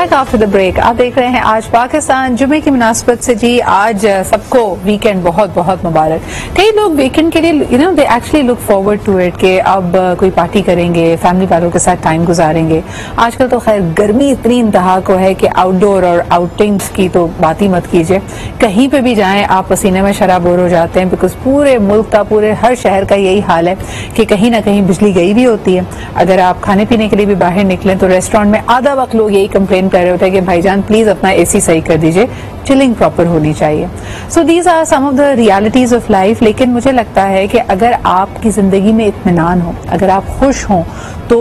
Back after the break. आप देख रहे हैं आज पाकिस्तान। जुमे की मुनासबत से जी आज सबको वीकेंड बहुत बहुत मुबारक। कई लोग वीकेंड के लिए they actually look forward to it कि अब कोई पार्टी करेंगे, फैमिली वालों के साथ टाइम गुजारेंगे। आजकल तो खैर गर्मी इतनी इंतहा को है कि आउटडोर और आउटिंग्स की तो बात ही मत कीजिए। कहीं पे भी जाएं आप पसीने में शराबोर हो जाते हैं, बिकॉज पूरे मुल्क का, पूरे हर शहर का यही हाल है कि कहीं ना कहीं बिजली गई भी होती है। अगर आप खाने पीने के लिए भी बाहर निकलें तो रेस्टोरेंट में आधा वक्त लोग यही कंप्लेन कर रहे होते हैं कि भाईजान प्लीज अपना एसी सही कर दीजिए, चिलिंग प्रॉपर होनी चाहिए। So these are some of the realities of life. लेकिन मुझे लगता है कि अगर आपकी जिंदगी में इत्मीनान हो, अगर आप खुश हों, तो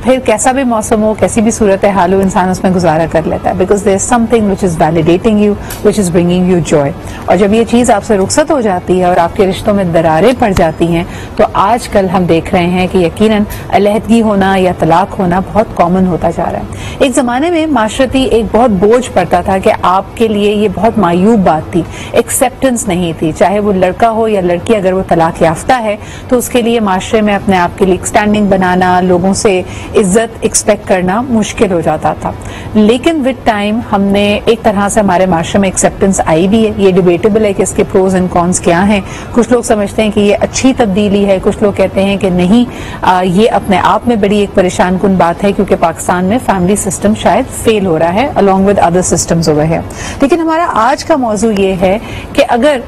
फिर कैसा भी मौसम हो, कैसी भी सूरत हाल हो, इंसान उसमें गुजारा कर लेता है। Because there is something which is validating you, which is bringing you joy. और जब ये चीज आपसे रुखसत हो जाती है और आपके रिश्तों में दरारें पड़ जाती हैं, तो आजकल हम देख रहे हैं कि यकीनन अलहदगी होना या तलाक होना बहुत कॉमन होता जा रहा है। एक जमाने में माशरती एक बहुत बोझ पड़ता था कि आपके लिए ये बहुत मायूब बात थी, एक्सेप्टेंस नहीं थी। चाहे वो लड़का हो या लड़की, अगर वो तलाक याफ्ता है तो उसके लिए माशरे में अपने आप के लिए स्टैंडिंग बनाना, लोगों से इज्जत एक्सपेक्ट करना मुश्किल हो जाता था। लेकिन विद टाइम हमने एक तरह से हमारे माशरे में एक्सेप्टेंस आई भी है। ये डिबेटेबल है कि इसके प्रोज एंड कॉन्स क्या हैं। कुछ लोग समझते हैं कि ये अच्छी तब्दीली है, कुछ लोग कहते हैं कि नहीं, ये अपने आप में बड़ी एक परेशान कुन बात है, क्योंकि पाकिस्तान में फैमिली सिस्टम शायद फेल हो रहा है along with other systems over है। लेकिन हमारा आज का मौजू ये है कि अगर,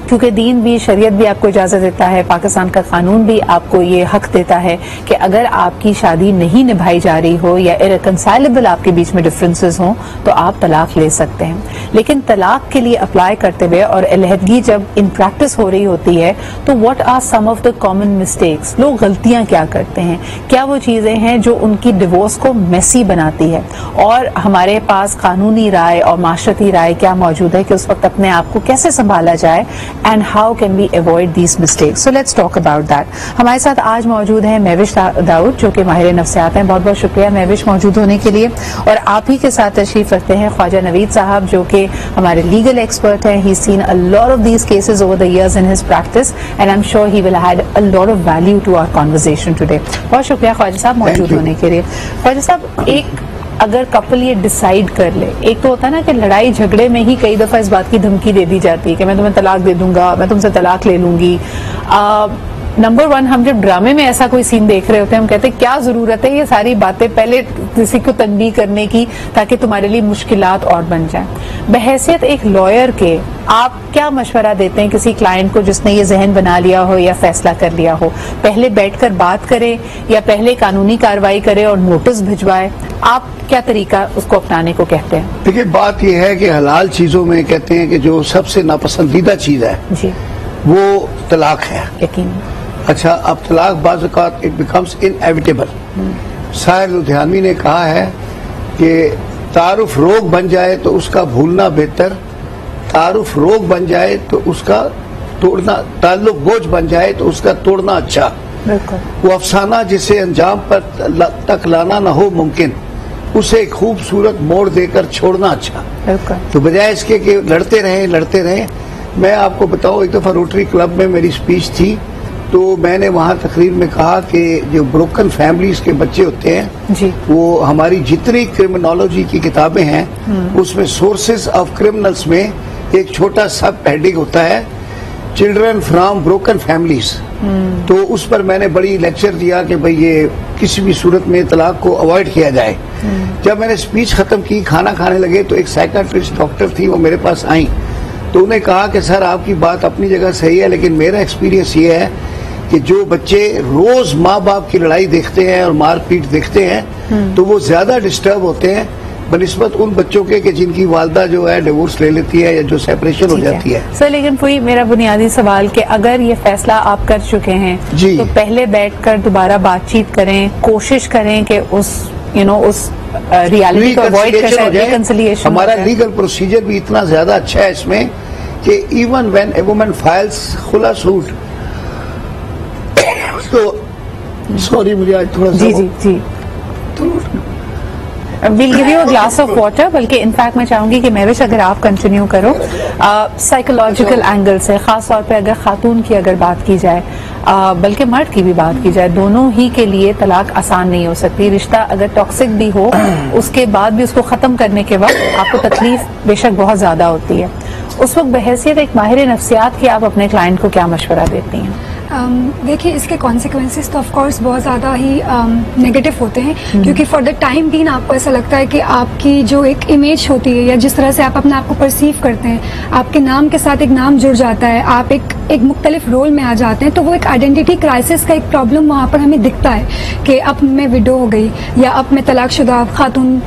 क्योंकि दीन भी, शरीयत भी आपको इजाजत देता है, पाकिस्तान का कानून भी आपको ये हक देता है कि अगर आपकी शादी नहीं निभाई जा रही हो या इरकंसाइलेबल आपके बीच में डिफरेंसेस हों तो आप तलाक ले सकते हैं। लेकिन तलाक के लिए अप्लाई करते हुए और अलहदगी जब इन प्रैक्टिस हो रही होती है तो what are some of the common mistakes? लोग गलतियां क्या करते हैं? क्या वो चीजें हैं जो उनकी डिवोर्स को मेसी बनाती है? और हमारे पास कानूनी राय और माशरती राय क्या मौजूद है कि उस वक्त अपने आप को कैसे संभाला जाए and how can we avoid these mistakes? So let's talk about that. हमारे साथ आज मौजूद है महविश दाऊद, जो कि माहिर नफ्सियात हैं। बहुत बहुत शुक्रिया महविश मौजूद होने के लिए। और आप ही के साथ तशरीफ रखते हैं ख्वाजा नवीद साहब, जो कि हमारे लीगल एक्सपर्ट हैं। He's seen a lot of these cases over the years in his practice and I'm sure he will add a lot of value to our conversation today. बहुत शुक्रिया ख्वाजा साहब मौजूद होने के लिए। ख्वाजा साहब, एक अगर कपल ये डिसाइड कर ले, एक तो होता है ना कि लड़ाई झगड़े में ही कई दफा इस बात की धमकी दे दी जाती है कि मैं तुम्हें तलाक दे दूंगा, मैं तुमसे तलाक ले लूंगी। नंबर वन, हम जब ड्रामे में ऐसा कोई सीन देख रहे होते हैं हम कहते हैं क्या जरूरत है ये सारी बातें पहले किसी को तनबीह करने की, ताकि तुम्हारे लिए मुश्किलात और बन जाएं। बहैसियत एक लॉयर के आप क्या मशवरा देते हैं किसी क्लाइंट को जिसने ये जहन बना लिया हो या फैसला कर लिया हो? पहले बैठकर बात करे या पहले कानूनी कार्रवाई करे और नोटिस भिजवाए? आप क्या तरीका उसको अपनाने को कहते हैं? देखिए, बात यह है कि हलाल चीजों में कहते हैं कि जो सबसे नापसंदीदा चीज है जी, वो तलाक है। यकीन। अच्छा, अब तलाक बाज़ औक़ात इट बिकम्स इनएविटेबल। शायर लुधियानवी ने कहा है कि तारुफ रोग बन जाए तो उसका भूलना बेहतर, तारुफ रोग बन जाए तो उसका तोड़ना, ताल्लुक बोझ बन जाए तो उसका तोड़ना अच्छा। वो अफसाना जिसे अंजाम पर तक लाना न हो मुमकिन, उसे खूबसूरत मोड़ देकर छोड़ना अच्छा। तो बजाय इसके कि लड़ते रहे। मैं आपको बताऊं, एक दफा रोटरी क्लब में मेरी स्पीच थी, तो मैंने वहाँ तकरीर में कहा कि जो ब्रोकन फैमिलीज के बच्चे होते हैं जी, वो हमारी जितनी क्रिमिनोलॉजी की किताबें हैं उसमें सोर्सेज ऑफ क्रिमिनल्स में एक छोटा सब हेडिंग होता है, चिल्ड्रन फ्रॉम ब्रोकन फैमिलीज। तो उस पर मैंने बड़ी लेक्चर दिया कि भाई ये किसी भी सूरत में तलाक को अवॉइड किया जाए। जब मैंने स्पीच खत्म की, खाना खाने लगे, तो एक साइकियाट्रिस्ट डॉक्टर थी, वो मेरे पास आई। तो उन्हें कहा कि सर आपकी बात अपनी जगह सही है, लेकिन मेरा एक्सपीरियंस ये है कि जो बच्चे रोज माँ बाप की लड़ाई देखते हैं और मारपीट देखते हैं तो वो ज्यादा डिस्टर्ब होते हैं बनिस्बत उन बच्चों के कि जिनकी वालदा जो है डिवोर्स ले लेती है या जो सेपरेशन हो जाती है। सर, लेकिन वही मेरा बुनियादी सवाल कि अगर ये फैसला आप कर चुके हैं तो पहले बैठकर दोबारा बातचीत करें, कोशिश करें कि उस उस रियलिटी को अवॉइड कर सकें, रिकंसिलिएशन। हमारा लीगल प्रोसीजर भी इतना ज्यादा अच्छा है इसमें कि even when a woman files खुला सूट, तो सॉरी मुझे आज थोड़ा जी जी जी, will give you a glass of water, बल्कि इनफैक्ट मैं चाहूंगी कि महविश अगर आप कंटिन्यू करो साइकोलॉजिकल एंगल से, खास तौर पे अगर खातून की अगर बात की जाए, बल्कि मर्द की भी बात की जाए, दोनों ही के लिए तलाक आसान नहीं हो सकती। रिश्ता अगर टॉक्सिक भी हो उसके बाद भी उसको खत्म करने के वक्त आपको तकलीफ बेशक बहुत ज्यादा होती है। उस वक्त बहैसियत एक माहिर नफ्सियात की आप अपने क्लाइंट को क्या मशवरा देती हैं? देखिए, इसके कॉन्सिक्वेंसेस तो ऑफ कोर्स बहुत ज़्यादा ही नेगेटिव होते हैं, क्योंकि फॉर द टाइम बीन आपको ऐसा लगता है कि आपकी जो एक इमेज होती है या जिस तरह से आप अपने आप को परसीव करते हैं, आपके नाम के साथ एक नाम जुड़ जाता है, आप एक मुख्तलिफ रोल में आ जाते हैं, तो वो एक आइडेंटिटी क्राइसिस का एक प्रॉब्लम वहाँ पर हमें दिखता है कि अब मैं विडो हो गई या अब मैं तलाकशुदा खातून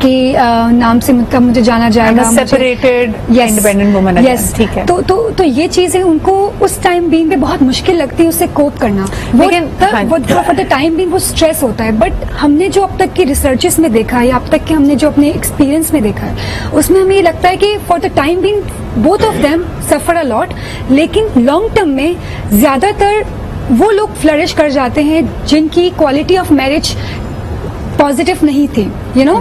के नाम से मतलब मुझे जाना जाएगा, सेपरेटेड इंडिपेंडेंट वुमन। यस, ठीक है। तो ये चीजें उनको उस टाइम बीन पे बहुत मुश्किल लगती है उससे कोप करना, लेकिन फॉर द टाइम बीन वो स्ट्रेस होता है। बट हमने जो अब तक की रिसर्चेस में देखा है, अब तक के हमने जो अपने एक्सपीरियंस में देखा है, उसमें हमें ये लगता है कि for the time being both of them suffer a lot, लेकिन लॉन्ग टर्म में ज्यादातर वो लोग फ्लरिश कर जाते हैं जिनकी क्वालिटी ऑफ मैरिज पॉजिटिव नहीं थी, यू नो।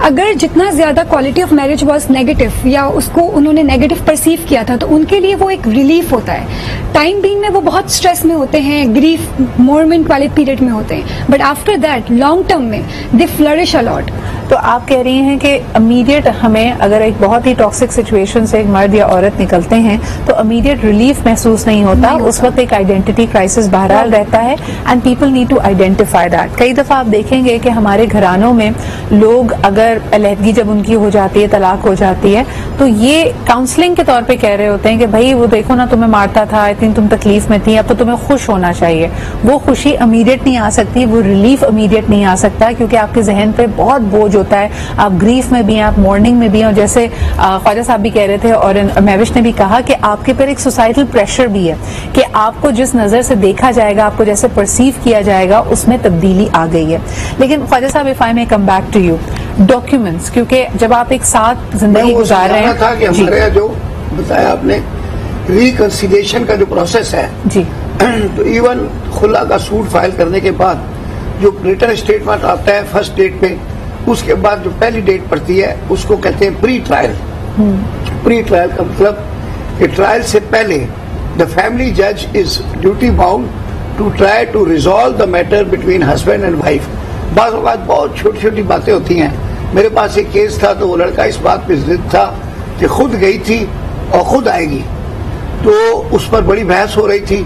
अगर जितना ज्यादा quality of marriage was negative या उसको उन्होंने नेगेटिव परसीव किया था, तो उनके लिए वो एक रिलीफ होता है। टाइम बीइंग में वो बहुत स्ट्रेस में होते हैं, ग्रीफ मोरमेंट वाले पीरियड में होते हैं, but after that long term में दे फ्लरिश अ लॉट। तो आप कह रही हैं कि इमीडिएट हमें अगर एक बहुत ही टॉक्सिक सिचुएशन से एक मर्द या औरत निकलते हैं तो इमीडिएट रिलीफ महसूस नहीं होता, उस वक्त एक आइडेंटिटी क्राइसिस बहरहाल रहता है and people need to identify that. कई दफा आप देखेंगे कि हमारे घरानों में लोग अगर अलहदगी जब उनकी हो जाती है, तलाक हो जाती है, तो ये काउंसलिंग के तौर पे कह रहे होते हैं कि भाई वो देखो ना, तुम्हें मारता था, आई थिंक तुम तकलीफ में थी, अब तो तुम्हें खुश होना चाहिए। वो खुशी इमीडिएट नहीं आ सकती, वो रिलीफ इमीडिएट नहीं आ सकता, क्योंकि आपके जहन पे बहुत बोझ होता है, आप ग्रीफ में भी हैं, आप मॉर्निंग में भी हैं, और जैसे ख्वाजा साहब भी कह रहे थे और महविश ने भी कहा कि आपके पर एक सोसाइटल प्रेशर भी है कि आपको जिस नजर से देखा जाएगा, आपको जैसे परसीव किया जाएगा, उसमें तब्दीली आ गई है। लेकिन Khwaja Sahab, if I may come back to you, documents, क्योंकि जब आप एक साथ जिंदगी गुजार रहे हैं, था कि हमारे जो बताया आपने रिकंसिलिएशन का जो प्रोसेस है जी, तो इवन खुला का सूट फाइल करने के बाद जो रिटर्न स्टेटमेंट आता है फर्स्ट डेट पे, उसके बाद जो पहली डेट पड़ती है उसको कहते हैं प्री ट्रायल। प्री ट्रायल का मतलब कि ट्रायल से पहले द फैमिली जज is duty bound to try to resolve the matter between husband and wife. बात बहुत छोटी छोटी बातें होती हैं। मेरे पास एक केस था, तो वो लड़का इस बात पे जिद था कि खुद गई थी और खुद आएगी, तो उस पर बड़ी बहस हो रही थी।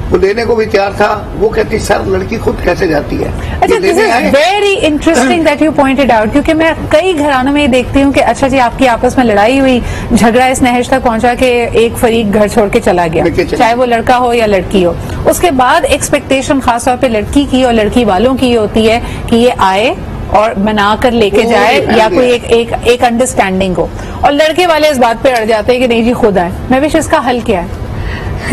वो देने को भी तैयार था, वो कहती सर लड़की खुद कैसे जाती है। अच्छा, this is very interesting that you pointed out, क्योंकि मैं कई घरानों में ये देखती हूँ कि अच्छा जी, आपकी आपस में लड़ाई हुई, झगड़ा इस नहज तक पहुंचा कि एक फरीक घर छोड़ के चला गया, चाहे वो लड़का हो या लड़की हो। उसके बाद एक्सपेक्टेशन खासतौर पे लड़की की और लड़की वालों की होती है कि ये आए और मना कर लेके जाए या कोई एक अंडरस्टैंडिंग हो, और लड़के वाले इस बात पे अड़ जाते हैं कि नहीं जी खुद आए। मैं भी इसका हल क्या है?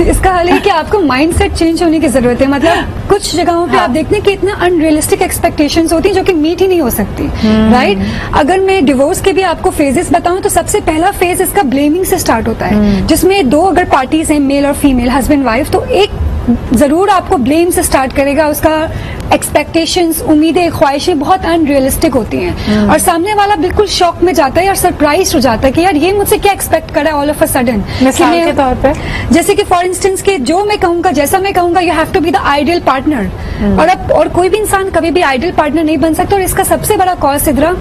इसका हल है कि आपको माइंडसेट चेंज होने की जरूरत है। मतलब कुछ जगहों पे आप देखते हैं कि इतना अनरियलिस्टिक एक्सपेक्टेशंस होती हैं जो कि मीट ही नहीं हो सकती, राइट। अगर मैं डिवोर्स के भी आपको फेजेस बताऊं तो सबसे पहला फेज इसका ब्लेमिंग से स्टार्ट होता है, जिसमें दो अगर पार्टीज हैं, मेल और फीमेल, हस्बैंड वाइफ, तो एक जरूर आपको ब्लेम से स्टार्ट करेगा। उसका एक्सपेक्टेशंस, उम्मीदें, ख्वाहिशें बहुत अनरियलिस्टिक होती हैं और सामने वाला बिल्कुल शॉक में जाता है और सरप्राइज हो जाता है कि यार ये मुझसे क्या एक्सपेक्ट करा है ऑल ऑफ अ सडन। मिसाल के तौर पे जैसे कि फॉर इंस्टेंस के जो मैं कहूंगा, जैसा मैं कहूंगा, you have to be the ideal partner, और कोई भी इंसान कभी भी आइडियल पार्टनर नहीं बन सकता। और इसका सबसे बड़ा कॉज सिद्रा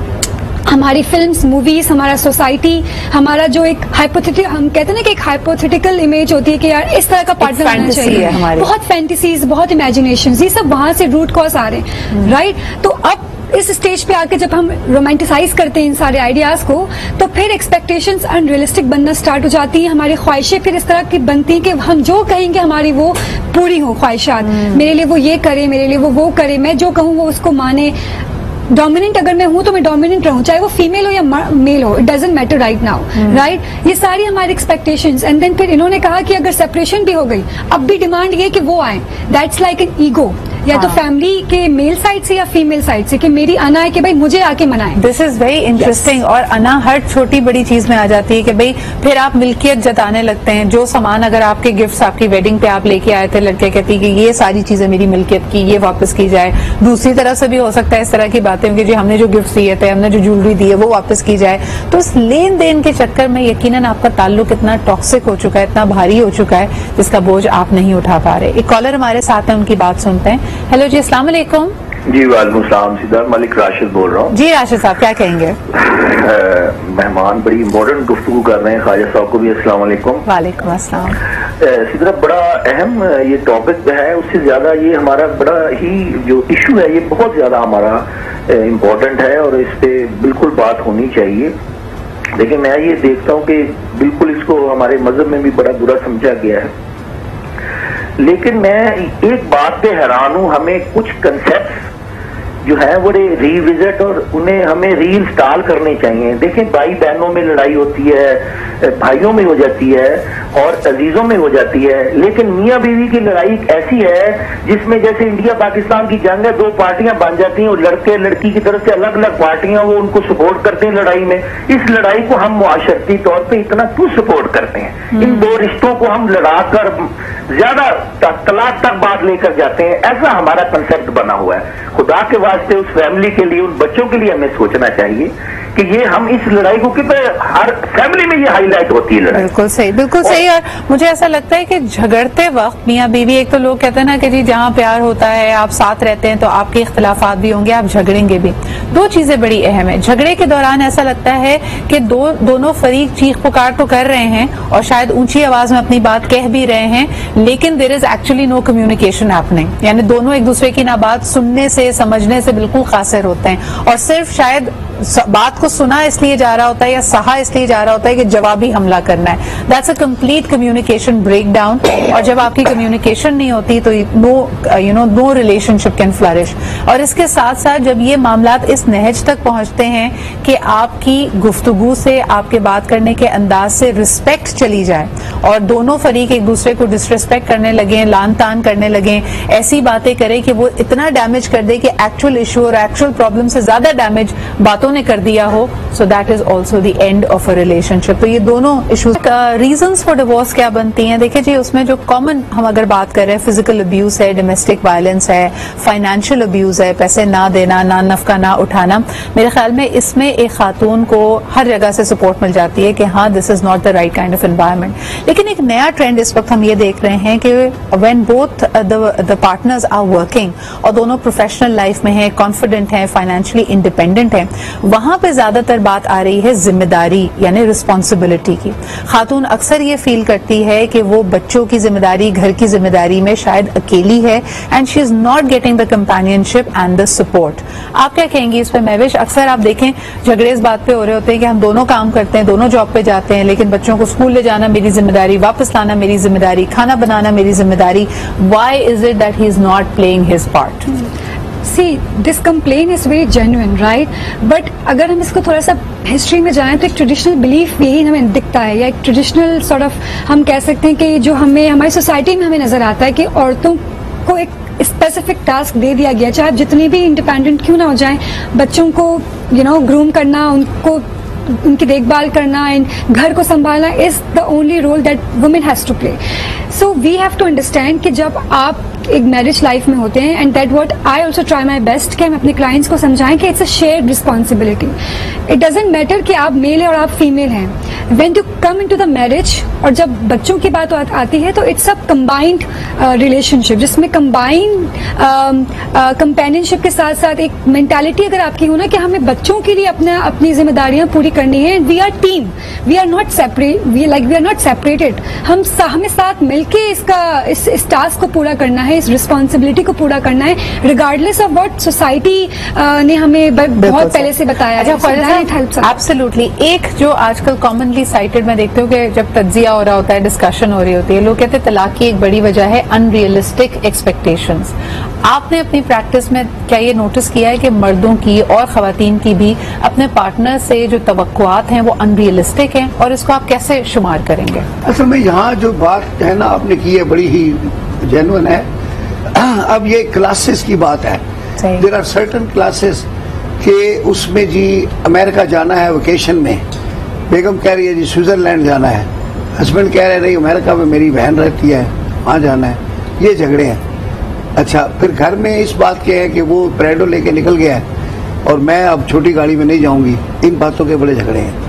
हमारी फिल्म्स, मूवीज, हमारा सोसाइटी, हमारा जो एक हाइपोथेटिकल, हम कहते हैं ना कि एक हाइपोथेटिकल इमेज होती है कि यार इस तरह का पार्टनर होना चाहिए, बहुत फैंटेसीज, बहुत इमेजिनेशंस, ये सब वहां से रूट कॉज आ रहे हैं, राइट। तो अब इस स्टेज पे आके जब हम रोमांटिसाइज करते हैं इन सारे आइडियाज को, तो फिर एक्सपेक्टेशंस अनरियलिस्टिक बनना स्टार्ट हो जाती हैं। हमारी ख्वाहिशें फिर इस तरह की बनती हैं कि हम जो कहेंगे हमारी वो पूरी हो ख्वाहिशात, मेरे लिए वो ये करे, मेरे लिए वो करे, मैं जो कहूँ वो उसको माने। डोमिनेंट अगर मैं हूं तो मैं डोमिनेंट रहूं, चाहे वो फीमेल हो या मेल हो, it doesn't matter right now, right. ये सारी हमारी एक्सपेक्टेशंस। एंड देन फिर इन्होंने कहा कि अगर सेपरेशन भी हो गई, अब भी डिमांड ये कि वो आए, दैट्स लाइक एन ईगो। या तो फैमिली के मेल साइड से या फीमेल साइड से कि मेरी अना है कि भाई मुझे आके मनाएं। This is very interesting. और अना हर छोटी बड़ी चीज में आ जाती है कि भाई फिर आप मिल्कियत जताने लगते हैं। जो सामान अगर आपके गिफ्ट्स आपकी वेडिंग पे आप लेके आए थे, लड़के कहती कि ये सारी चीजें मेरी मिल्कियत की, ये वापस की जाए। दूसरी तरफ से भी हो सकता है इस तरह की बातें होंगी, जी हमने जो गिफ्ट दिए थे, हमने जो ज्वेलरी दी है वो वापस की जाए। तो इस लेन देन के चक्कर में यकीनन आपका ताल्लुक इतना टॉक्सिक हो चुका है, इतना भारी हो चुका है, जिसका बोझ आप नहीं उठा पा रहे। एक कॉलर हमारे साथ है, उनकी बात सुनते हैं। हेलो जी, अस्सलाम वालेकुम। जी वालेकुम सलाम, सिद्धार्थ मलिक राशिद बोल रहा हूँ। जी राशिद साहब, क्या कहेंगे? मेहमान बड़ी इम्पोर्टेंट गुफ्तगू कर रहे हैं, ख्वाजा साहब को भी अस्सलाम वालेकुम। वालेकुम अस्सलाम। सिद्धार्थ, बड़ा अहम ये टॉपिक है, उससे ज्यादा ये हमारा बड़ा ही जो इशू है ये बहुत ज्यादा हमारा इम्पोर्टेंट है और इस पे बिल्कुल बात होनी चाहिए। लेकिन मैं ये देखता हूँ कि बिल्कुल इसको हमारे मजहब में भी बड़ा बुरा समझा गया है। लेकिन मैं एक बात पे हैरान हूं, हमें कुछ कंसेप्ट जो है वो रिविजिट और उन्हें हमें रीइंस्टॉल करने चाहिए। देखें, भाई बहनों में लड़ाई होती है, भाइयों में हो जाती है और अजीजों में हो जाती है, लेकिन मियाँ बीवी की लड़ाई ऐसी है जिसमें जैसे इंडिया पाकिस्तान की जंग है, दो पार्टियां बन जाती हैं और लड़के लड़की की तरफ से अलग अलग पार्टियां वो उनको सपोर्ट करते हैं लड़ाई में। इस लड़ाई को हम मुआशरती तौर पे इतना क्यों सपोर्ट करते हैं? इन दो रिश्तों को हम लड़ाकर ज्यादा तलाक तक बात लेकर जाते हैं, ऐसा हमारा कंसेप्ट बना हुआ है। खुदा के वास्ते उस फैमिली के लिए, उन बच्चों के लिए हमें सोचना चाहिए कि ये हम इस लड़ाई को, क्योंकि हर फैमिली में ये हाईलाइट होती है लड़ाई। बिल्कुल सही, बिल्कुल सही। और मुझे ऐसा लगता है कि झगड़ते वक्त मियाँ बीवी, एक तो लोग कहते हैं ना कि जी जहाँ प्यार होता है, आप साथ रहते हैं तो आपके इख्तिलाफात भी होंगे, आप झगड़ेंगे भी। दो चीजें बड़ी अहम है। झगड़े के दौरान ऐसा लगता है कि दोनों फरीक चीख पुकार तो कर रहे हैं और शायद ऊंची आवाज में अपनी बात कह भी रहे हैं, लेकिन there is actually no communication happening. यानी दोनों एक दूसरे की ना बात सुनने से, समझने से बिल्कुल कासिर होते हैं और सिर्फ शायद बात को सुना इसलिए जा रहा होता है या सहा इसलिए जा रहा होता है कि जवाबी हमला करना है। That's a complete communication breakdown. और जब आपकी कम्युनिकेशन नहीं होती तो नो रिलेशनशिप कैन फ्लरिश। और इसके साथ साथ जब ये मामलात इस नहज तक पहुंचते हैं कि आपकी गुफ्तगू से, आपके बात करने के अंदाज से रिस्पेक्ट चली जाए और दोनों फरीक एक दूसरे को डिसरिस्पेक्ट करने लगे, लान तान करने लगे, ऐसी बातें करें कि वो इतना डैमेज कर दे कि एक्चुअल इशू और एक्चुअल प्रॉब्लम से ज्यादा डैमेज बातों ने कर दिया हो, so that is also the end of a relationship. तो ये दोनों इश्यूज, रीजंस फॉर डिवोर्स क्या बनती हैं? देखिए जी, उसमें जो कॉमन हम अगर बात कर रहे हैं, फिजिकल अब्यूज है, डोमेस्टिक वायलेंस है, फाइनेंशियल अब्यूज है, पैसे ना देना, ना नफका ना उठाना। मेरे ख्याल में इसमें एक खातून को हर जगह से सपोर्ट मिल जाती है कि हाँ, this is not the right kind of environment. लेकिन एक नया ट्रेंड इस वक्त हम ये देख रहे हैं कि when both the partners are working और दोनों प्रोफेशनल लाइफ में है, कॉन्फिडेंट है, फाइनेंशियली इंडिपेंडेंट है, वहां पे ज्यादातर बात आ रही है जिम्मेदारी यानी रिस्पॉन्सिबिलिटी की। खातून अक्सर ये फील करती है कि वो बच्चों की जिम्मेदारी, घर की जिम्मेदारी में शायद अकेली है and she is not getting the companionship and the support. आप क्या कहेंगी इस पे महविश? अक्सर आप देखें झगड़े इस बात पे हो रहे होते हैं कि हम दोनों काम करते हैं, दोनों जॉब पे जाते हैं, लेकिन बच्चों को स्कूल ले जाना मेरी जिम्मेदारी, वापस लाना मेरी जिम्मेदारी, खाना बनाना मेरी जिम्मेदारी। Why is it that he is not playing his part? See, this complaint is very genuine, right? But अगर हम इसको थोड़ा सा हिस्ट्री में जाएं तो एक ट्रेडिशनल बिलीफ यही हमें दिखता है, या एक ट्रेडिशनल सॉर्ट ऑफ हम कह सकते हैं कि जो हमें हमारी सोसाइटी में हमें नजर आता है कि औरतों को एक स्पेसिफिक टास्क दे दिया गया, चाहे आप जितने भी इंडिपेंडेंट क्यों ना हो जाएं, बच्चों को ग्रूम करना, उनको उनकी देखभाल करना एंड घर को संभालना is the only role that women has to play. So we have to understand कि जब आप एक मैरिज लाइफ में होते हैं, and that what I also try my best कि हम अपने क्लाइंट्स को समझाएं कि it's a shared responsibility. It doesn't matter कि आप मेल है और आप फीमेल हैं। When you come into the marriage और जब बच्चों की बात आती है तो इट्स अ कंबाइंड रिलेशनशिप, जिसमें कंबाइंड कंपेनियनशिप के साथ साथ एक मेंटालिटी अगर आपकी हो ना कि हमें बच्चों के लिए अपनी जिम्मेदारियां पूरी करनी है। We are team, we are not separate, we are not separated. हमें साथ मिलके इस टास्क को पूरा करना है, इस रिस्पॉन्सिबिलिटी को पूरा करना है, रिगार्डलेस ऑफ व्हाट सोसाइटी ने हमें बहुत पहले से बताया है। एब्सोल्युटली। एक जो आजकल कॉमनली साइटेड मैं देखती हूँ कि जब तज्जिया हो रहा होता है, डिस्कशन हो रही होती है, लोग कहते हैं तलाक की एक बड़ी वजह है अनरियलिस्टिक एक्सपेक्टेशंस। आपने अपनी प्रैक्टिस में क्या ये नोटिस किया है कि मर्दों की और खवातीन की भी अपने पार्टनर से जो तवक्कुआत हैं वो अनरियलिस्टिक हैं, और इसको आप कैसे शुमार करेंगे? असल में यहाँ जो बात है ना आपने की है बड़ी ही जेन्युइन है अब ये क्लासेस की बात है, देयर आर सर्टेन क्लासेस के उसमें जी अमेरिका जाना है वेकेशन में, बेगम कह रही है जी स्विट्जरलैंड जाना है, हस्बैंड कह रहे नहीं अमेरिका में मेरी बहन रहती है वहां जाना है, ये झगड़े हैं। अच्छा, फिर घर में इस बात के है कि वो प्रेडो लेके निकल गया है और मैं अब छोटी गाड़ी में नहीं जाऊंगी, इन बातों के बड़े झगड़े हैं।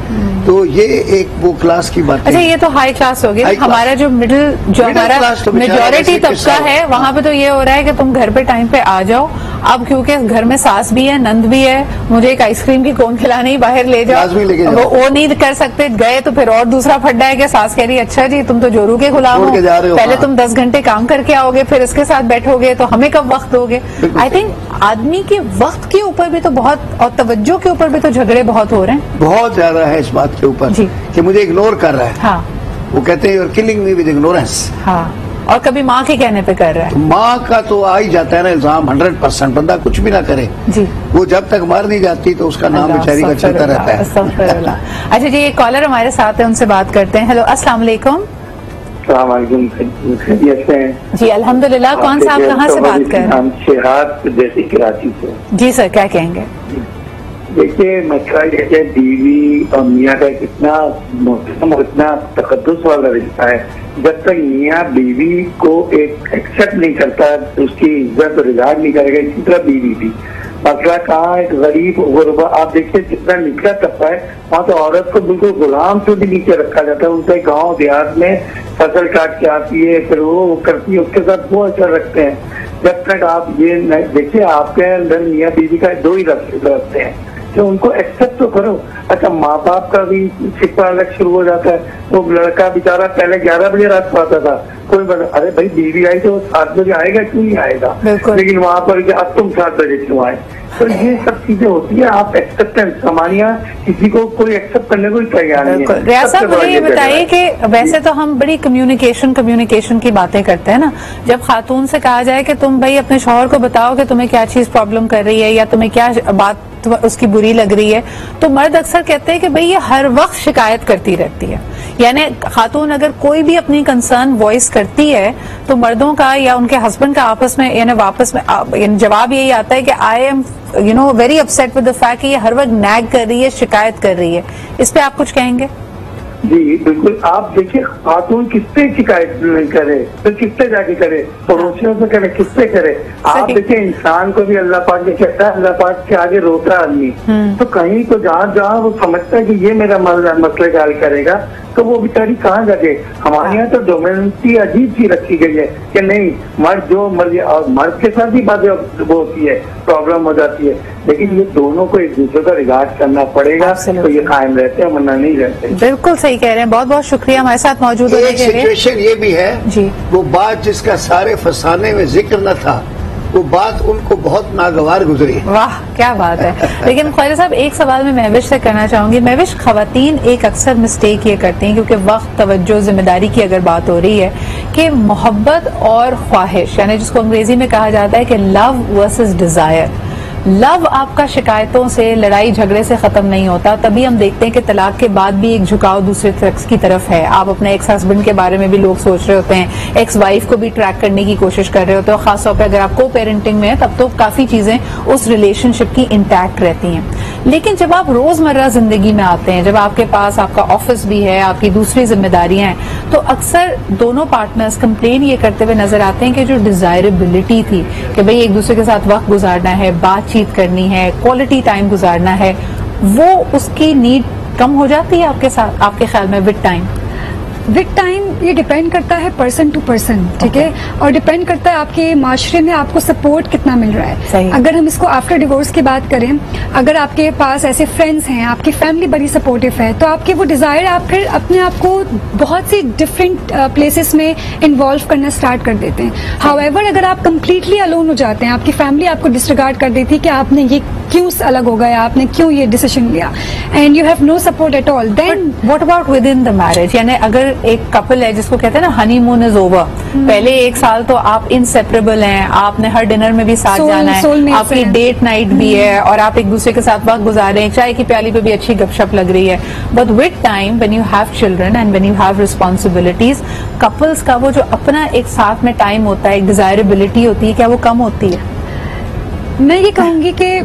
तो ये एक वो क्लास की बात है। अच्छा, ये तो हाई क्लास हो गई। हमारा जो हमारा मेजोरिटी तबका है वहाँ पे तो ये हो रहा है कि तुम घर पे टाइम पे आ जाओ। अब क्योंकि घर में सास भी है, नंद भी है, मुझे एक आइसक्रीम की कोन खिलानी, बाहर ले जाओ, वो नहीं कर सकते। गए तो फिर और दूसरा फड्डा है कि सास कह रही है अच्छा जी तुम तो जोरू के गुलाम हो, पहले तुम 10 घंटे काम करके आओगे, फिर इसके साथ बैठोगे तो हमें कब वक्त दोगे। आई थिंक आदमी के वक्त के ऊपर भी तो बहुत, और तवज्जो के ऊपर भी तो झगड़े बहुत हो रहे हैं, बहुत ज्यादा है इस बात के ऊपर कि मुझे इग्नोर कर रहा है। हाँ, वो कहते हैं you are killing me with ignorance. हाँ, और कभी माँ के कहने पे कर रहा है। तो माँ का तो आ ही जाता है ना इल्जाम 100%, बंदा कुछ भी ना करे जी, वो जब तक मर नहीं जाती तो उसका नाम बेचारी का चलता रहता है। अच्छा जी, एक कॉलर हमारे साथ है, उनसे बात करते हैं। हेलो, अस्सलाम वालेकुम। जी अल्हम्दुलिल्लाह। कौन सा, आप कहाँ से बात कर रहे हैं? शेहाद जैसे कराची से। जी सर, क्या कहेंगे? देखिए, मसला ये है बीवी और मियाँ का कितना मोहतरम और इतना तकद्दुस वाला रिश्ता है। जब तक मियाँ बीवी को एक एक्सेप्ट नहीं करता, उसकी इज्जत और रिगार्ड नहीं करेगा, इसी तरह बीवी भी। मसला कहाँ, एक गरीब गुरबा, आप देखिए जितना निचला तबका है वहाँ तो औरत को बिल्कुल गुलाम से भी नीचे रखा जाता है। उनके गाँव देहात में फसल काट के आती है, फिर वो करती है, उसके साथ वो असर रखते हैं। जब तक आप ये देखिए, आपके अंदर मियाँ बीवी का दो ही रखते हैं, तो उनको एक्सेप्ट तो करो। अच्छा, माँ बाप का भी शिकवा अलग शुरू हो जाता है। वो लड़का बेचारा पहले 11 बजे रात को आता था, कोई अरे भाई बीवी आई तो 7 बजे आएगा, क्यों नहीं आएगा, लेकिन वहाँ पर अब तुम 7 बजे क्यों आए। तो ये सब चीजें होती है। आप एक्सेप्टेंस, हमारे यहाँ किसी को कोई एक्सेप्ट करने को तैयार नहीं है। रियाज साहब, मुझे ये बताइए कि वैसे तो हम बड़ी कम्युनिकेशन की बातें करते हैं ना, जब खातून से कहा जाए कि तुम भाई अपने शौहर को बताओ कि तुम्हें क्या चीज प्रॉब्लम कर रही है या तुम्हें क्या बात उसकी बुरी लग रही है, तो मर्द अक्सर कहते हैं कि भाई ये हर वक्त शिकायत करती रहती है। यानी खातून अगर कोई भी अपनी कंसर्न वॉइस करती है तो मर्दों का या उनके हस्बैंड का आपस में यानी वापस में जवाब यही आता है कि I am very upset with the fact कि ये हर वक्त नैग कर रही है, शिकायत कर रही है। इस पे आप कुछ कहेंगे? जी बिल्कुल। आप देखिए, खातून किससे शिकायत करे तो किससे जाके करे, पड़ोसियों से करे, किससे करे। आप देखिए, इंसान को भी अल्लाह पाक ने कहता है, अल्लाह पाक के आगे रोता आदमी, तो कहीं तो जहाँ वो समझता है कि ये मेरा मसले का हल करेगा, तो वो बेचारी कहाँ जाके। हमारे यहाँ तो डोमिनेंसी अजीब सी रखी गई है कि नहीं, मर्द जो मर्जी, और मर्द के साथ ही बातें वो होती है, प्रॉब्लम हो जाती है। लेकिन ये दोनों को एक दूसरे का रिगार्ड करना पड़ेगा, तो ये कायम रहते हैं, वरना नहीं रहते। बिल्कुल सही कह रहे हैं, बहुत बहुत शुक्रिया हमारे साथ मौजूद होने के लिए। सिचुएशन ये भी है जी, वो बात जिसका सारे फसाने में जिक्र न था, वो बात उनको बहुत नागवार गुजरी। वाह, क्या बात है। लेकिन ख्वाजा साहब, एक सवाल मैं महविश से करना चाहूंगी। महविश, खवातीन एक अक्सर मिस्टेक ये करती हैं, क्योंकि वक्त, तवज्जो, जिम्मेदारी की अगर बात हो रही है, कि मोहब्बत और ख्वाहिश, यानी जिसको अंग्रेजी में कहा जाता है कि लव वर्सेस डिजायर, लव आपका शिकायतों से, लड़ाई झगड़े से खत्म नहीं होता। तभी हम देखते हैं कि तलाक के बाद भी एक झुकाव दूसरे शख्स की तरफ है। आप अपने एक्स हस्बैंड के बारे में भी लोग सोच रहे होते हैं, एक्स वाइफ को भी ट्रैक करने की कोशिश कर रहे होते हैं। खासतौर पर अगर आप को पेरेंटिंग में है तब तो काफी चीजें उस रिलेशनशिप की इंटैक्ट रहती हैं। लेकिन जब आप रोजमर्रा जिंदगी में आते हैं, जब आपके पास आपका ऑफिस भी है, आपकी दूसरी जिम्मेदारियां हैं, तो अक्सर दोनों पार्टनर्स कंप्लेन ये करते हुए नजर आते हैं कि जो डिजायरेबिलिटी थी कि भाई एक दूसरे के साथ वक्त गुजारना है, बातचीत करनी है, क्वालिटी टाइम गुजारना है, वो उसकी नीड कम हो जाती है आपके साथ, आपके ख्याल में विद टाइम? विद टाइम ये डिपेंड करता है पर्सन टू पर्सन, ठीक है, और डिपेंड करता है आपके माशरे में आपको सपोर्ट कितना मिल रहा है। अगर हम इसको आफ्टर डिवोर्स की बात करें, अगर आपके पास ऐसे फ्रेंड्स हैं, आपकी फैमिली बड़ी सपोर्टिव है, तो आपके वो डिजायर, आप फिर अपने आप को बहुत सी डिफरेंट प्लेसेस में इन्वॉल्व करना स्टार्ट कर देते हैं। हाउएवर, अगर आप कंप्लीटली अलोन हो जाते हैं, आपकी फैमिली आपको डिसरिगार्ड कर देती है कि आपने ये क्यों अलग हो गए, आपने क्यों ये डिसीजन लिया, and you have no support at all, then what about within the marriage? यानी अगर एक कपल है जिसको कहते हैं ना हनीमून इज ओवर, पहले 1 साल तो आप इनसेपरेबल हैं, आपने हर डिनर में भी साथ जाना है, आपकी डेट नाइट भी है और आप एक दूसरे के साथ वक्त गुजार रहे हैं, चाय की प्याली पे भी अच्छी गपशप लग रही है, but with time when you have children and when you have responsibilities, couples का वो जो अपना एक साथ में टाइम होता है, एक डिजायरेबिलिटी होती है, क्या वो कम होती है? मैं ये कहूंगी कि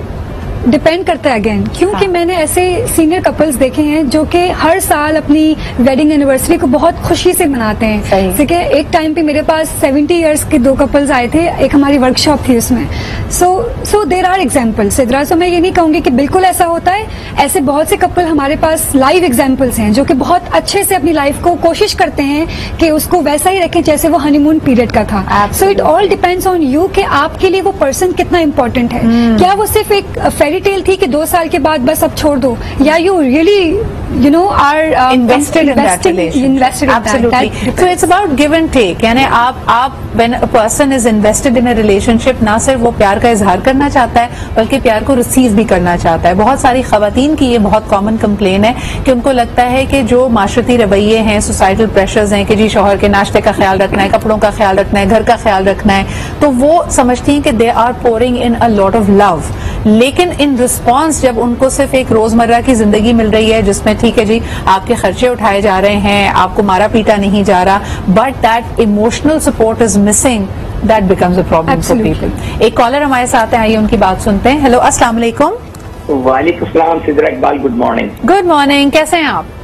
डिपेंड करता है अगेन, क्योंकि मैंने ऐसे सीनियर कपल्स देखे हैं जो कि हर साल अपनी वेडिंग एनिवर्सरी को बहुत खुशी से मनाते हैं। ठीक है, एक टाइम पे मेरे पास 70 इयर्स के 2 कपल्स आए थे, एक हमारी वर्कशॉप थी उसमें। So there are examples Sidra, so मैं ये नहीं कहूंगी कि बिल्कुल ऐसा होता है, ऐसे बहुत से कपल हमारे पास लाइव एग्जाम्पल्स हैं जो कि बहुत अच्छे से अपनी लाइफ को कोशिश करते हैं कि उसको वैसा ही रखें जैसे वो हनीमून पीरियड का था। So it all depends on you कि आपके लिए वो पर्सन कितना इंपॉर्टेंट है। क्या वो सिर्फ एक फेरी टेल थी कि 2 साल के बाद बस अब छोड़ दो, या you really are invested in that relation? Absolutely. So it's about give and take, यानी आप when a person is invested in a relationship, ना सिर्फ वो प्यार का इजहार करना चाहता है बल्कि प्यार को रिसीव भी करना चाहता है। बहुत सारी खवातीन की ये बहुत कॉमन कंप्लेन है कि उनको लगता है कि जो माशरती रवैये हैं, सोसाइटल प्रेशर्स हैं कि जी शौहर के नाश्ते का ख्याल रखना है, कपड़ों का ख्याल रखना है, घर का ख्याल रखना है, तो वो समझती हैं कि they are pouring in a lot of love, लेकिन इन रिस्पॉन्स जब उनको सिर्फ एक रोजमर्रा की जिंदगी मिल रही है जिसमें ठीक है जी आपके खर्चे उठाए जा रहे हैं, आपको मारा पीटा नहीं जा रहा, but that emotional support is missing, that becomes a problem for people. एक कॉलर हमारे साथ हैं, आइए उनकी बात सुनते हैं। हेलो, अस्सलाम वालेकुम। वालेकुम सलाम Sidra Iqbal, good morning. Good morning, कैसे हैं आप?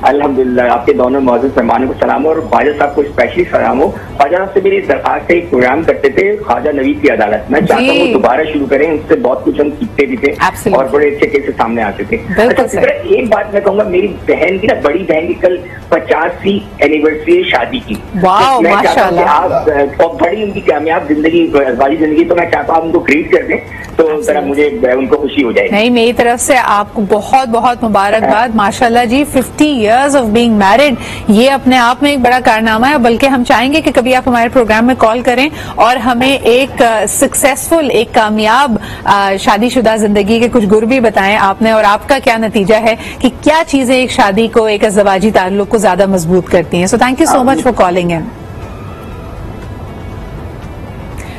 अल्हम्दुलिल्लाह, आपके दोनों मौजूद मेहमानों को सलाम और ख्वाजा साहब को स्पेशली सलाम हो। ख्वाजा साहब से मेरी दरखास्त है, एक प्रोग्राम करते थे ख्वाजा नवीद की अदालत, मैं चाहता हूँ दोबारा शुरू करें, उससे बहुत कुछ हम सीखते भी थे और बड़े अच्छे केसेस सामने आते थे। अच्छा सिद्रा, एक बात मैं कहूँगा, मेरी बहन की ना, बड़ी बहन की कल 50वीं एनिवर्सरी है शादी की। वाओ, मैं चाहता हूँ माशाल्लाह। आप और बड़ी उनकी कामयाब जिंदगी, वाली जिंदगी, तो मैं चाहता हूँ आप उनको ग्रीट कर दें तो जरा मुझे उनको खुशी हो जाए। नहीं, मेरी तरफ से आपको बहुत बहुत मुबारकबाद, माशाल्लाह जी। 50 इयर्स ऑफ बीइंग मैरिड, ये अपने आप में एक बड़ा कारनामा है, बल्कि हम चाहेंगे कि कभी आप हमारे प्रोग्राम में कॉल करें और हमें एक सक्सेसफुल, एक कामयाब शादीशुदा जिंदगी के कुछ गुर भी बताएं आपने, और आपका क्या नतीजा है कि क्या चीजें एक शादी को, एक अज़वाजी ताल्लुक को ज्यादा मजबूत करती हैं। So thank you so much for calling in.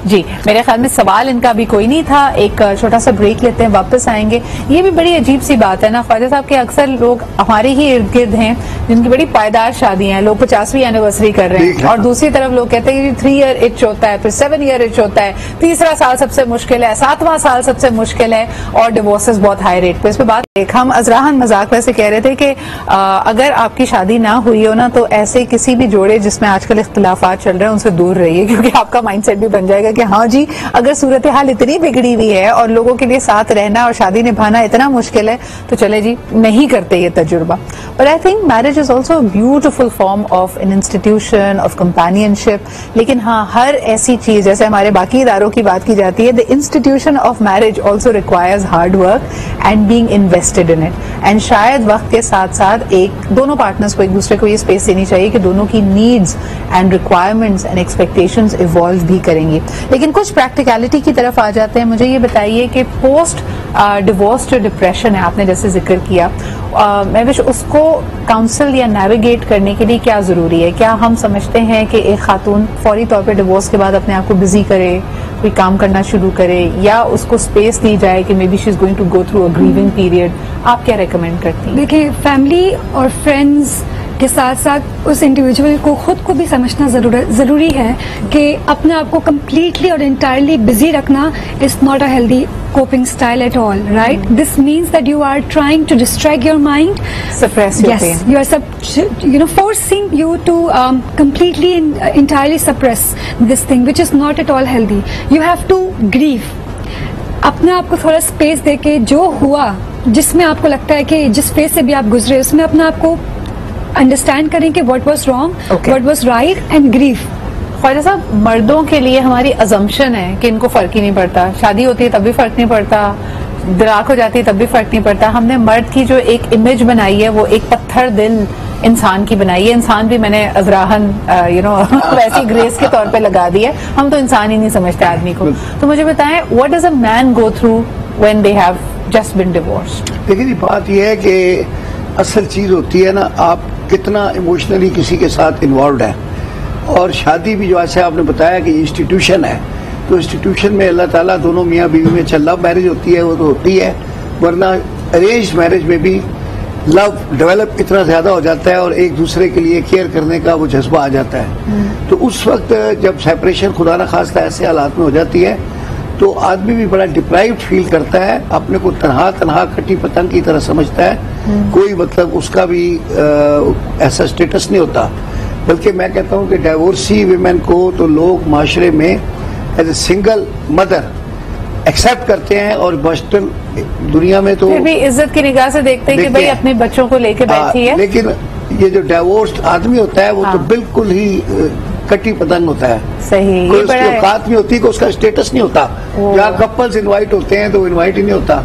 जी, मेरे ख्याल में सवाल इनका भी कोई नहीं था। एक छोटा सा ब्रेक लेते हैं, वापस आएंगे। ये भी बड़ी अजीब सी बात है ना ख्वाजा साहब के अक्सर लोग हमारे ही इर्द गिर्द हैं जिनकी बड़ी पायदार शादियां हैं, लोग 50वीं एनिवर्सरी कर रहे हैं, और दूसरी तरफ लोग कहते हैं कि 3 ईयर इच होता है, फिर 7 ईयर इच होता है, तीसरा साल सबसे मुश्किल है, 7वां साल सबसे मुश्किल है, और डिवोर्सेस बहुत हाई रेट पे। इस पे बात हम अजराहन मजाक वैसे कह रहे थे कि अगर आपकी शादी ना हुई हो ना, तो ऐसे किसी भी जोड़े जिसमें आजकल इख्तिलाफात चल रहे हैं उनसे दूर रहिए, क्योंकि आपका माइंडसेट भी बन जाएगा कि हाँ जी, अगर सूरत हाल इतनी बिगड़ी हुई है और लोगों के लिए साथ रहना और शादी निभाना इतना मुश्किल है, तो चले जी नहीं करते ये तजुर्बा। But I think marriage is also a beautiful form of an institution of companionship. लेकिन हाँ, हर ऐसी चीज, जैसे हमारे बाकी इदारों की बात की जाती है, the institution of marriage also requires hard work and being invested in it. And शायद वक्त के साथ साथ दोनों पार्टनर्स को एक दूसरे को ये स्पेस देनी चाहिए कि दोनों की needs and requirements and expectations evolve भी करेंगी। लेकिन कुछ प्रैक्टिकलिटी की तरफ आ जाते हैं। मुझे ये बताइए कि पोस्ट डिवोर्स जो डिप्रेशन है, आपने जैसे जिक्र किया, मैं विश उसको काउंसिल या नेविगेट करने के लिए क्या जरूरी है? क्या हम समझते हैं कि एक खातून फौरी तौर पे डिवोर्स के बाद अपने आप को बिजी करे, कोई काम करना शुरू करे, या उसको स्पेस दी जाए कि maybe she is going to go through a grieving period? आप क्या रेकमेंड करती हैं? देखिए, फैमिली और फ्रेंड्स के साथ साथ उस इंडिविजुअल को खुद को भी समझना जरूरी है कि अपने आप को कम्प्लीटली और इंटायरली बिजी रखना is not a healthy coping style at all, right? This means that you are trying to distract your mind, suppress your pain. You are forcing you to completely and entirely suppress this thing, which is not at all healthy. You have to grieve. अपने आप को थोड़ा space देके जो हुआ, जिसमें आपको लगता है कि जिस फेज से भी आप गुजरे, उसमें अपने आप को अंडरस्टैंड करें कि what was wrong, what was right, and grieve. Khwaja Sahab, मर्दों के लिए हमारी अजम्पशन है कि इनको फर्क ही नहीं पड़ता, शादी होती है तब भी फर्क नहीं पड़ता, दराक हो जाती है तब भी फर्क नहीं पड़ता। हमने मर्द की जो एक इमेज बनाई है वो एक पत्थर दिल इंसान की बनाई है। इंसान भी मैंने अजराहन वैसी ग्रेस के तौर पे लगा दी है, हम तो इंसान ही नहीं समझते आदमी को। तो मुझे बताएं, what does a man go through when they have just been divorced? लेकिन ये बात यह है कि असल चीज होती है ना, आप कितना इमोशनली किसी के साथ इन्वॉल्व है। और शादी भी जो ऐसे आपने बताया कि इंस्टीट्यूशन है, तो इंस्टीट्यूशन में अल्लाह ताला दोनों मियाँ बीवी में लव मैरिज होती है वो तो होती है, वरना अरेंज मैरिज में भी लव डेवलप इतना ज्यादा हो जाता है और एक दूसरे के लिए केयर करने का वो जज्बा आ जाता है। तो उस वक्त जब सेपरेशन खुदा न खास्ता ऐसे हालात में हो जाती है तो आदमी भी बड़ा डिप्राइव्ड फील करता है, अपने को तनहा कटी पतंग की तरह समझता है। कोई मतलब उसका भी ऐसा स्टेटस नहीं होता। बल्कि मैं कहता हूँ कि डाइवोर्सी विमेन को तो लोग माशरे में as a single mother accept करते हैं और वेस्टर्न दुनिया में तो फिर भी इज्जत की निगाह से देखते हैं कि भाई अपने बच्चों को लेके बैठी है। लेकिन ये जो डाइवोर्स्ड आदमी होता है वो तो बिल्कुल ही कटी पतंग होता है। सही, कोई उसकी औकात नहीं होती, कोई उसका स्टेटस नहीं होता। जहाँ कपल्स इनवाइट होते हैं तो वो इनवाइट ही नहीं होता,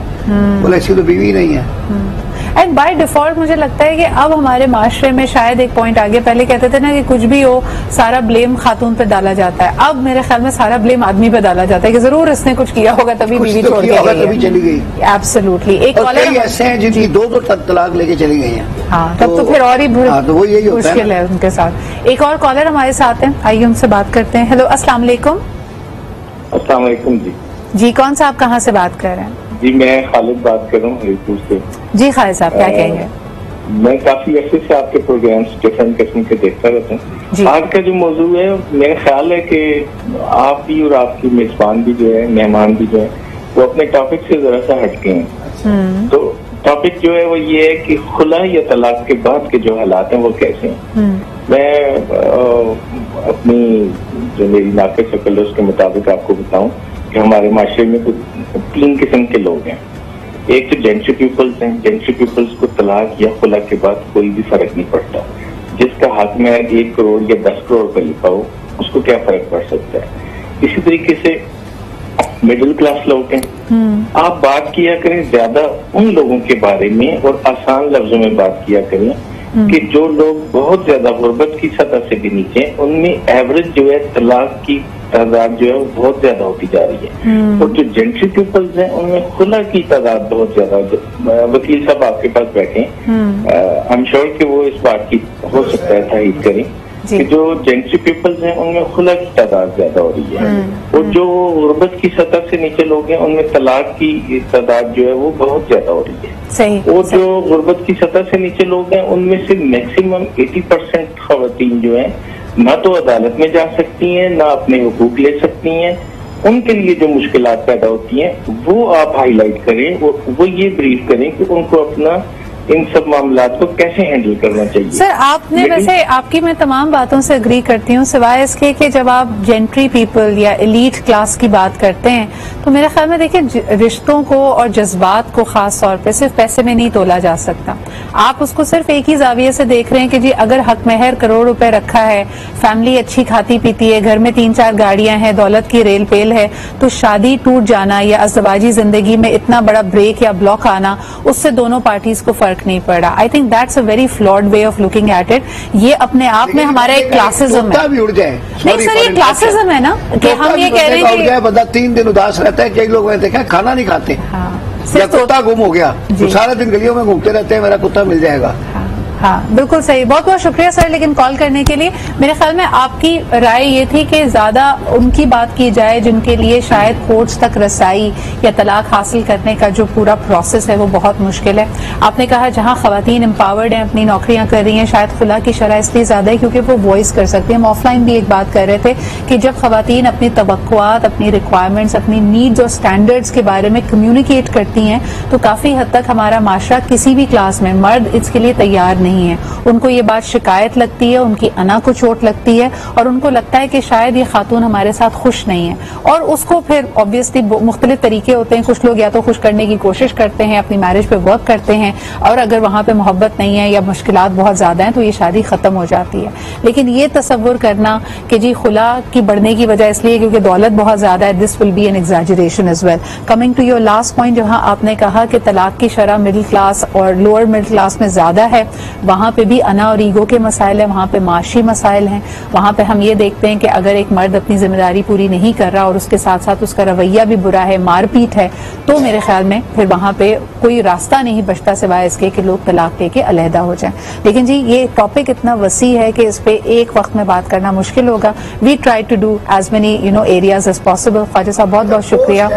बोले ऐसी तो बीवी नहीं है। एंड बाय डिफॉल्ट मुझे लगता है कि अब हमारे माशरे में शायद एक पॉइंट आगे, पहले कहते थे ना कि कुछ भी हो सारा ब्लेम खातून पे डाला जाता है, अब मेरे ख्याल में सारा ब्लेम आदमी पे डाला जाता है कि जरूर इसने कुछ किया होगा तभी बीवी छोड़ के गई, तभी चली गई। एब्सोल्युटली। एक कॉलर ऐसे हैं जिनकी दो तलाक लेके चली गई हैं। हाँ, तब तो फिर और ही मुश्किल है उनके साथ। एक और कॉलर हमारे साथ हैं, आइए उनसे बात करते हैं। हेलो, अस्सलाम वालेकुम। अस्सलाम वालेकुम जी। जी, कौन सा, आप कहाँ से बात कर रहे हैं? जी, मैं खालिद बात कर रहा हूँ हरिपुर से। जी खालिद साहब, क्या कहेंगे? मैं काफी अर्से से आपके प्रोग्राम्स डिफरेंट किस्म के देखता रहता हूँ। आज का जो मौजू है, मेरा ख्याल है कि आप भी और आपकी मेजबान भी जो है, मेहमान भी जो है, वो अपने टॉपिक से जरा सा हटके हैं। तो टॉपिक जो है वो ये है कि खुला या तलाक के बाद के जो हालात हैं वो कैसे हैं। मैं अपनी जो मेरी नाक़िस शक्ल है उसके मुताबिक आपको बताऊं कि हमारे माशरे में कुछ 3 किस्म के लोग हैं। एक तो जेंट्री पीपल्स हैं। जेंट्री पीपल्स को तलाक या खुला के बाद कोई भी फर्क नहीं पड़ता। जिसका हाथ में 1 करोड़ या 10 करोड़ का लिखा हो उसको क्या फर्क पड़ सकता है। इसी तरीके से मिडिल क्लास लोग हैं। आप बात किया करें ज्यादा उन लोगों के बारे में और आसान लफ्जों में बात किया करें कि जो लोग बहुत ज्यादा गुर्बत की सतह से भी नीचे, उनमें एवरेज जो है तलाक की तादाद जो है वो बहुत ज्यादा होती जा रही है। और जो जेंट्री पीपल्स हैं उनमें खुला की तादाद बहुत ज्यादा। वकील साहब आपके पास बैठे हैं, आई एम श्योर कि वो इस बात की हो सकता है तारीफ करें कि जो जेंट्री पीपल्स हैं उनमें खुला की तादाद ज्यादा हो रही है। और जो गुर्बत की सतह से नीचे लोग हैं उनमें तलाक की तादाद जो है वो बहुत ज्यादा हो रही है। सही, और जो गुर्बत की सतह से नीचे लोग हैं उनमें से मैक्सिमम 80% खवातीन जो है ना तो अदालत में जा सकती हैं, ना अपने हुकूक ले सकती हैं। उनके लिए जो मुश्किलात पैदा होती हैं वो आप हाईलाइट करें, वो ये ब्रीफ करें कि उनको अपना इन सब मामलात को कैसे हैंडल करना चाहिए। सर, आपने वैसे, आपकी मैं तमाम बातों से एग्री करती हूँ, सिवाय इसके कि जब आप जेंट्री पीपल या एलीट क्लास की बात करते हैं तो मेरे ख्याल में देखिए रिश्तों को और जज्बात को खास तौर पे सिर्फ पैसे में नहीं तोला जा सकता। आप उसको सिर्फ एक ही जाविये से देख रहे हैं कि जी अगर हक महर करोड़ रुपए रखा है, फैमिली अच्छी खाती पीती है, घर में 3-4 गाड़ियां हैं, दौलत की रेल पेल है, तो शादी टूट जाना या अज़दवाजी जिंदगी में इतना बड़ा ब्रेक या ब्लॉक आना, उससे दोनों पार्टीज को फर्क नहीं पड़ा। I think that's a very flawed way of looking at it. ये अपने आप में हमारा एक क्लासिज्म है। भी उड़ जाए, नहीं सर, ये क्लासिज्म है ना कि हम ये कह रहे हैं कि बंदा 3 दिन उदास रहता है। कई लोग मैंने देखा खाना नहीं खाते। या कुत्ता गुम हो गया तो सारा दिन गलियों में घूमते रहते हैं, मेरा कुत्ता मिल जाएगा। हाँ, बिल्कुल सही। बहुत बहुत शुक्रिया सर लेकिन कॉल करने के लिए। मेरे ख्याल में आपकी राय ये थी कि ज्यादा उनकी बात की जाए जिनके लिए शायद कोर्ट्स तक रसाई या तलाक हासिल करने का जो पूरा प्रोसेस है वो बहुत मुश्किल है। आपने कहा जहां खवातीन एम्पावर्ड हैं, अपनी नौकरियां कर रही हैं, शायद खुला की शरह इसलिए ज्यादा है क्योंकि वो वॉइस कर सकती है। हम ऑफलाइन भी एक बात कर रहे थे कि जब खवातीन अपनी तवक्कुआत, अपनी रिक्वायरमेंट्स, अपनी नीड्स और स्टैंडर्ड्स के बारे में कम्युनिकेट करती हैं तो काफी हद तक हमारा माशरा किसी भी क्लास में, मर्द इसके लिए तैयार नहीं है। उनको ये बात शिकायत लगती है, उनकी अना को चोट लगती है और उनको लगता है कि शायद ये खातून हमारे साथ खुश नहीं है। और उसको फिर ऑब्वियसली मुख्तलिफ तरीके होते हैं। कुछ लोग या तो खुश करने की कोशिश करते हैं, अपनी मैरिज पे वर्क करते हैं, और अगर वहां पे मोहब्बत नहीं है या मुश्किलात बहुत ज्यादा हैं तो ये शादी खत्म हो जाती है। लेकिन ये तसव्वुर करना कि जी खुला की बढ़ने की वजह इसलिए क्योंकि दौलत बहुत ज्यादा है, this will be an exaggeration as well. Coming to your last point, जहां आपने कहा कि तलाक की शरह मिडिल क्लास और लोअर मिडिल क्लास में ज्यादा है, वहां पे भी अना और ईगो के मसाइल है, वहां पे माशी मसाइल हैं, वहां पे हम ये देखते हैं कि अगर एक मर्द अपनी जिम्मेदारी पूरी नहीं कर रहा और उसके साथ साथ उसका रवैया भी बुरा है, मारपीट है, तो मेरे ख्याल में फिर वहां पे कोई रास्ता नहीं बचता सिवाय इसके कि लोग तलाक लेके अलहदा हो जाएं। लेकिन जी ये टॉपिक इतना वसी है कि इस पे एक वक्त में बात करना मुश्किल होगा। We try to do as many areas as possible. Khwaja Sahab बहुत बहुत शुक्रिया।